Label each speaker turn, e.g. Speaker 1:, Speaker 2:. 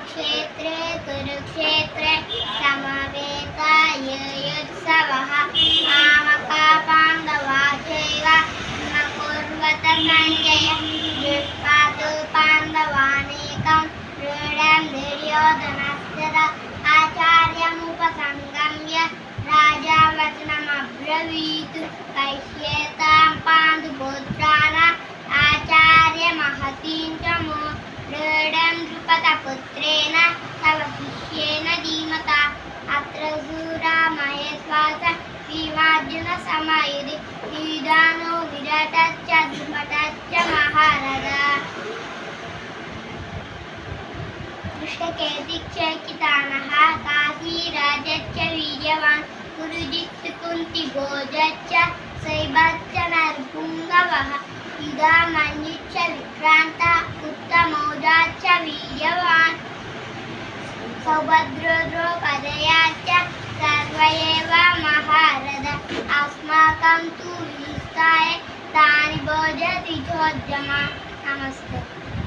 Speaker 1: क्षेत्रे कुरुक्षेत्रे समवेतायुत्सवः मामका पाण्डवा चैव न कुर्वत सञ्जय दृष्ट्वा तु पाण्डवानेकं दृढं दुर्योधनस्तदा आचार्यमुपसङ्गम्य राजा वचनमब्रवीत् कैश्येतां पाण्डुपुत्राणाम् आचार्यमहतीं च दृढं द्रुपदपुत्रेण तव शिष्येन धीमता अत्र शूरा महेश्वास भीमार्जुनसमयुधि युधानो विराटश्च द्रुपदश्च महारथः कृष्णकेतिश्चैकितानः काशीराजश्च वीर्यवान् पुरुजित् कुन्तिभोजश्च शैबश्च नरपुङ्गवः युधामन्युश्च विक्रान्ता उत्तमौजाश्च वीर्यवान् सौभद्रो द्रौपदयाश्च सर्व एव महारथः अस्माकं तु विस्ताय तानि भोजति चोद्यमा नमस्ते।